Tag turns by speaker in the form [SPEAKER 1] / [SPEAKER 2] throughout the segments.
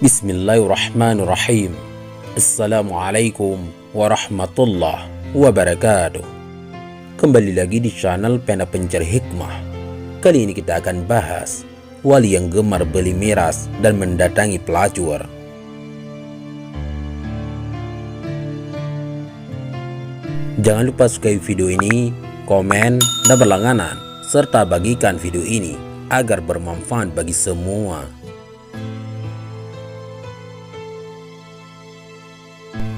[SPEAKER 1] Bismillahirrahmanirrahim. Assalamualaikum warahmatullahi wabarakatuh. Kembali lagi di channel Pena Pencari Hikmah. Kali ini kita akan bahas wali yang gemar beli miras dan mendatangi pelacur. Jangan lupa sukai video ini, komen, dan berlangganan, serta bagikan video ini agar bermanfaat bagi semua.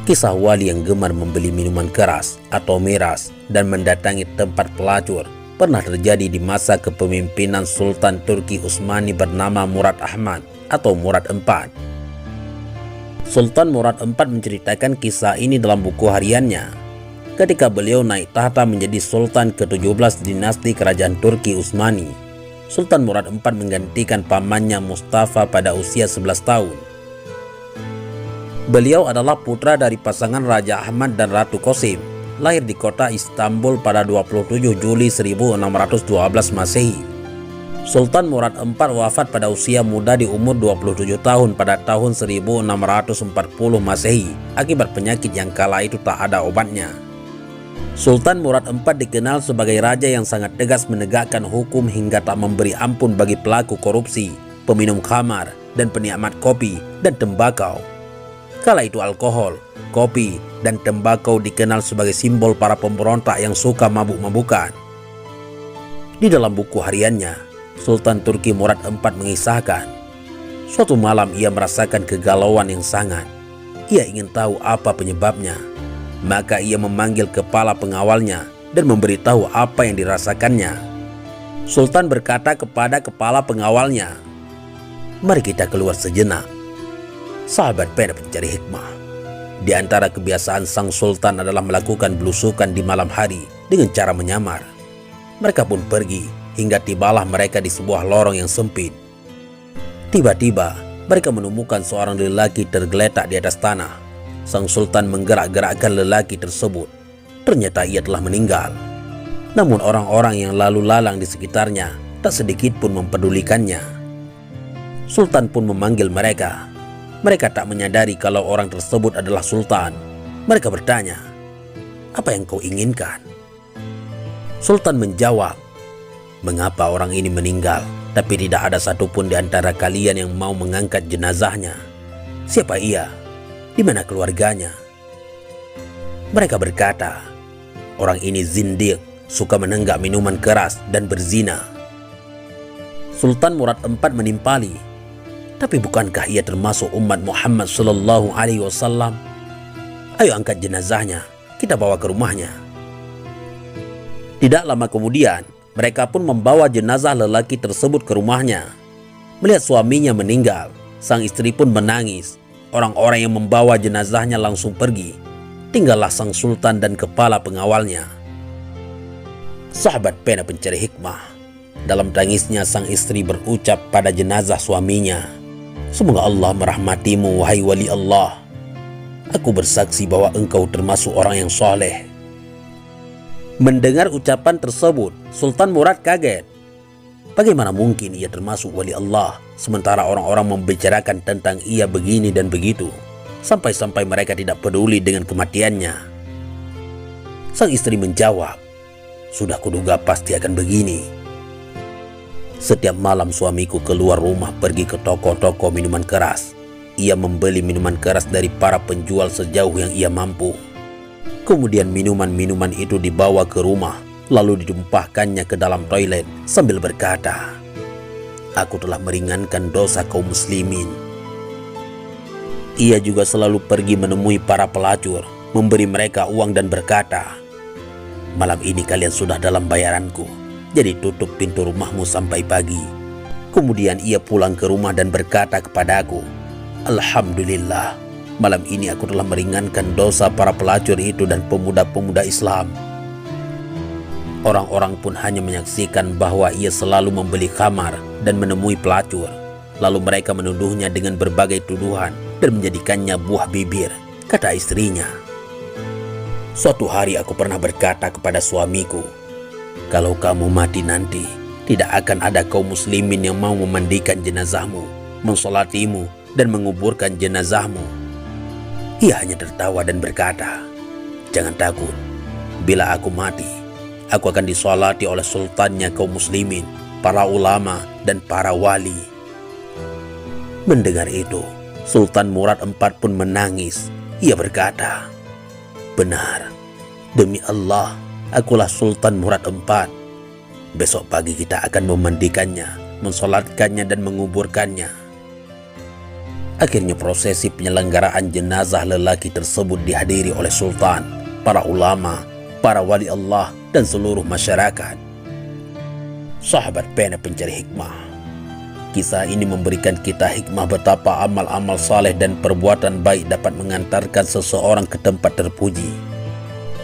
[SPEAKER 1] Kisah wali yang gemar membeli minuman keras atau miras dan mendatangi tempat pelacur pernah terjadi di masa kepemimpinan Sultan Turki Utsmani bernama Murad Ahmad atau Murad IV. Sultan Murad IV menceritakan kisah ini dalam buku hariannya ketika beliau naik tahta menjadi Sultan ke-17 dinasti Kerajaan Turki Utsmani. Sultan Murad IV menggantikan pamannya Mustafa pada usia 11 tahun. Beliau adalah putra dari pasangan Raja Ahmad dan Ratu Qasim, lahir di kota Istanbul pada 27 Juli 1612 Masehi. Sultan Murad IV wafat pada usia muda di umur 27 tahun pada tahun 1640 Masehi akibat penyakit yang kala itu tak ada obatnya. Sultan Murad IV dikenal sebagai raja yang sangat tegas menegakkan hukum hingga tak memberi ampun bagi pelaku korupsi, peminum khamar, dan penikmat kopi dan tembakau. Kala itu alkohol, kopi, dan tembakau dikenal sebagai simbol para pemberontak yang suka mabuk-mabukan. Di dalam buku hariannya, Sultan Turki Murad IV mengisahkan, suatu malam ia merasakan kegalauan yang sangat. Ia ingin tahu apa penyebabnya. Maka ia memanggil kepala pengawalnya dan memberitahu apa yang dirasakannya. Sultan berkata kepada kepala pengawalnya, "Mari kita keluar sejenak." Sahabat Pena Pencari Hikmah, di antara kebiasaan sang sultan adalah melakukan belusukan di malam hari dengan cara menyamar. Mereka pun pergi hingga tibalah mereka di sebuah lorong yang sempit. Tiba-tiba mereka menemukan seorang lelaki tergeletak di atas tanah. Sang sultan menggerak-gerakkan lelaki tersebut. Ternyata ia telah meninggal. Namun orang-orang yang lalu lalang di sekitarnya tak sedikit pun mempedulikannya. Sultan pun memanggil mereka. Mereka tak menyadari kalau orang tersebut adalah sultan. Mereka bertanya, "Apa yang kau inginkan?" Sultan menjawab, "Mengapa orang ini meninggal, tapi tidak ada satupun di antara kalian yang mau mengangkat jenazahnya? Siapa ia? Di mana keluarganya?" Mereka berkata, "Orang ini zindiq, suka menenggak minuman keras dan berzina." Sultan Murad IV menimpali, "Tapi bukankah ia termasuk umat Muhammad Sallallahu Alaihi Wasallam? Ayo angkat jenazahnya, kita bawa ke rumahnya." Tidak lama kemudian, mereka pun membawa jenazah lelaki tersebut ke rumahnya. Melihat suaminya meninggal, sang istri pun menangis. Orang-orang yang membawa jenazahnya langsung pergi. Tinggallah sang sultan dan kepala pengawalnya. Sahabat Pena Pencari Hikmah, dalam tangisnya sang istri berucap pada jenazah suaminya, "Semoga Allah merahmatimu, wahai wali Allah. Aku bersaksi bahwa engkau termasuk orang yang soleh." Mendengar ucapan tersebut, Sultan Murad kaget. Bagaimana mungkin ia termasuk wali Allah, sementara orang-orang membicarakan tentang ia begini dan begitu, sampai-sampai mereka tidak peduli dengan kematiannya. Sang istri menjawab, "Sudah kuduga pasti akan begini. Setiap malam suamiku keluar rumah pergi ke toko-toko minuman keras. Ia membeli minuman keras dari para penjual sejauh yang ia mampu. Kemudian minuman-minuman itu dibawa ke rumah, lalu ditumpahkannya ke dalam toilet sambil berkata, 'Aku telah meringankan dosa kaum muslimin.' Ia juga selalu pergi menemui para pelacur, memberi mereka uang dan berkata, 'Malam ini kalian sudah dalam bayaranku, jadi tutup pintu rumahmu sampai pagi.' Kemudian ia pulang ke rumah dan berkata kepadaku, 'Alhamdulillah, malam ini aku telah meringankan dosa para pelacur itu dan pemuda-pemuda Islam.' Orang-orang pun hanya menyaksikan bahwa ia selalu membeli khamar dan menemui pelacur. Lalu mereka menuduhnya dengan berbagai tuduhan dan menjadikannya buah bibir. Kata istrinya, "Suatu hari aku pernah berkata kepada suamiku, kalau kamu mati nanti, tidak akan ada kaum muslimin yang mau memandikan jenazahmu, mensolatimu, dan menguburkan jenazahmu. Ia hanya tertawa dan berkata, "Jangan takut, bila aku mati, aku akan disolati oleh sultannya kaum muslimin, para ulama dan para wali." Mendengar itu, Sultan Murad IV pun menangis. Ia berkata, "Benar, demi Allah, akulah Sultan Murad IV. Besok pagi kita akan memandikannya, mensolatkannya dan menguburkannya." Akhirnya prosesi penyelenggaraan jenazah lelaki tersebut dihadiri oleh sultan, para ulama, para wali Allah dan seluruh masyarakat. Sahabat pena pencari hikmah, kisah ini memberikan kita hikmah betapa amal-amal saleh dan perbuatan baik dapat mengantarkan seseorang ke tempat terpuji.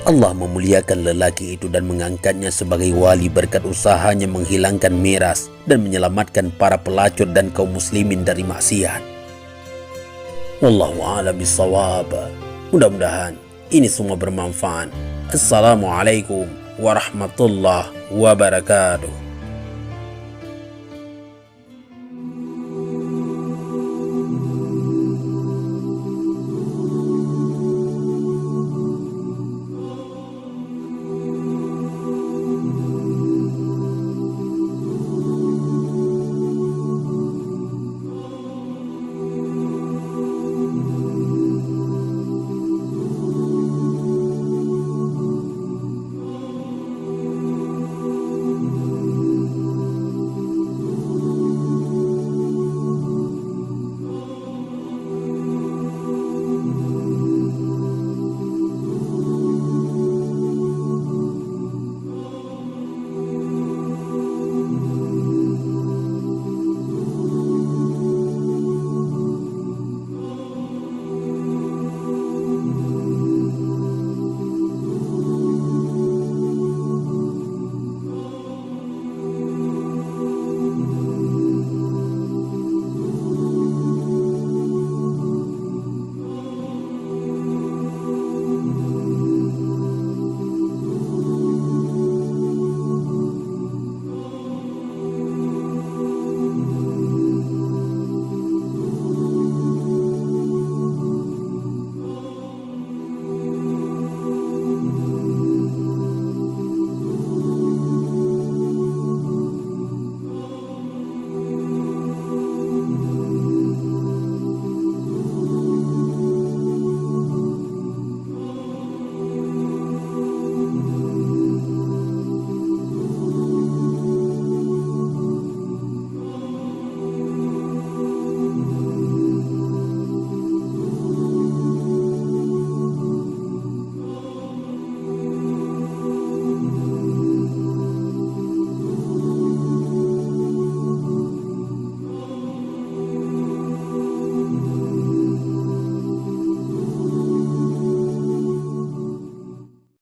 [SPEAKER 1] Allah memuliakan lelaki itu dan mengangkatnya sebagai wali berkat usahanya menghilangkan miras dan menyelamatkan para pelacur dan kaum muslimin dari maksiat. Wallahu a'lam bishawab. Mudah-mudahan ini semua bermanfaat. Assalamualaikum warahmatullahi wabarakatuh.